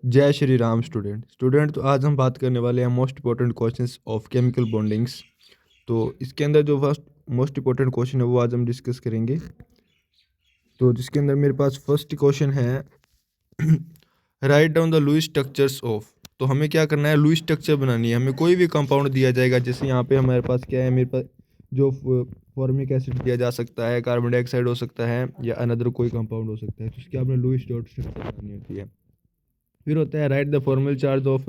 जय श्री राम स्टूडेंट तो आज हम बात करने वाले हैं most important questions of chemical bondings. तो इसके अंदर जो फर्स्ट मोस्ट इंपॉर्टेंट क्वेश्चन है वो आज हम डिस्कस करेंगे। तो जिसके अंदर मेरे पास फर्स्ट क्वेश्चन है write down the Lewis structures of. तो हमें क्या करना है, लुईस स्ट्रक्चर बनानी है। हमें कोई भी कंपाउंड दिया जाएगा, जैसे यहाँ पे हमारे पास क्या है, मेरे पास जो फॉर्मिक एसिड दिया जा सकता है, कार्बन डाइऑक्साइड हो सकता है या अनदर कोई कंपाउंड हो सकता है। तो इसकी आपने लुईस डॉट स्ट्रक्चर बनानी होती है। फिर होता है write the formal charge of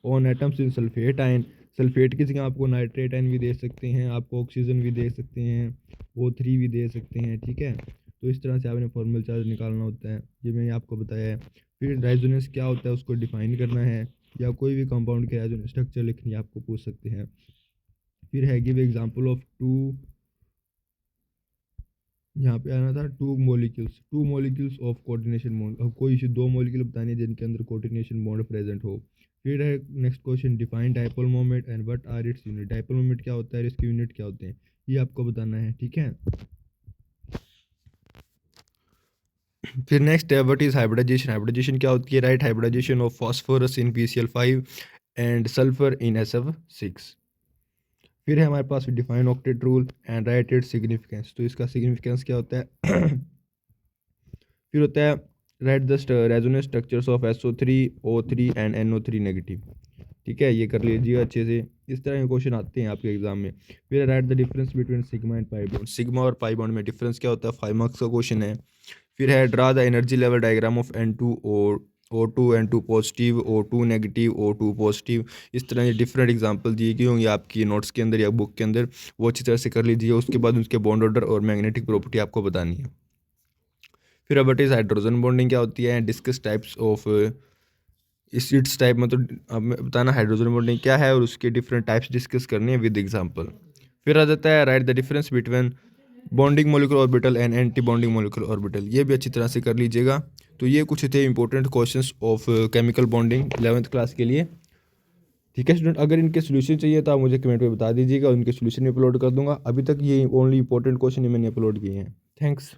on atoms in sulphate ion. Sulphate की जगह आपको नाइट्रेट आयन भी दे सकते हैं, आपको ऑक्सीजन भी दे सकते हैं, O3 भी दे सकते हैं। ठीक है, तो इस तरह से आपने फॉर्मल चार्ज निकालना होता है, ये मैंने आपको बताया है। फिर रेजोनेंस क्या होता है उसको डिफाइन करना है, या कोई भी कंपाउंड के रेजोनेंस स्ट्रक्चर लिखनी है आपको पूछ सकते हैं। फिर है गिव एग्जांपल ऑफ टू, यहाँ पे आना था two molecules of coordination bond. अब कोई इसे दो मॉलिक्यूल बतानी है जिनके अंदर कोऑर्डिनेशन बॉन्ड प्रेजेंट हो। फिर है next question, define dipole moment and what are its unit. Dipole moment क्या होता है, इसके यूनिट क्या होते हैं, ये आपको बताना है। ठीक है, फिर नेक्स्ट है व्हाट इज हाइब्रिडाइजेशन। हाइब्रिडाइजेशन क्या होती है, write hybridisation of phosphorus in PCl5 and sulphur in SF6। फिर है हमारे पास define octet rule and write its significance. तो इसका सिग्निफिकेंस क्या होता है फिर होता है write the resonance structures of SO3 O3 and NO3 negative. ठीक है, ये कर लीजिए अच्छे से, इस तरह के क्वेश्चन आते हैं आपके एग्जाम में। फिर right the difference between sigma and pi bond. Sigma और पाई बॉन्ड में डिफरेंस क्या होता है, 5 मार्क्स का क्वेश्चन है। फिर है draw the energy level diagram of N2 और O2 N2 positive, O2 negative, O2 positive. इस तरह ये डिफरेंट एग्जांपल दिए गए होंगे आपकी नोट्स के अंदर या बुक के अंदर, वो अच्छी तरह से कर लीजिए। उसके बाद उसके बॉन्ड ऑर्डर और मैग्नेटिक प्रॉपर्टी आपको बतानी है। फिर अब इज हाइड्रोजन बॉन्डिंग क्या होती है, डिस्कस टाइप्स ऑफ इस टाइप, मतलब अब बताना हाइड्रोजन बॉन्डिंग क्या है और उसके डिफरेंट टाइप्स डिस्कस करने हैं विद एग्जांपल। फिर आ जाता है write the difference between bonding molecular orbital and anti bonding molecular orbital. ये भी अच्छी तरह से कर लीजिएगा। तो ये कुछ थे important questions of chemical bonding 11th class के लिए। ठीक है स्टूडेंट, अगर इनके सोल्यूशन चाहिए तो आप मुझे कमेंट में बता दीजिएगा, उनके सोल्यूशन भी अपलोड कर दूंगा। अभी तक ये ओनली इंपॉर्टेंट क्वेश्चन ही मैंने अपलोड किए हैं। थैंक्स।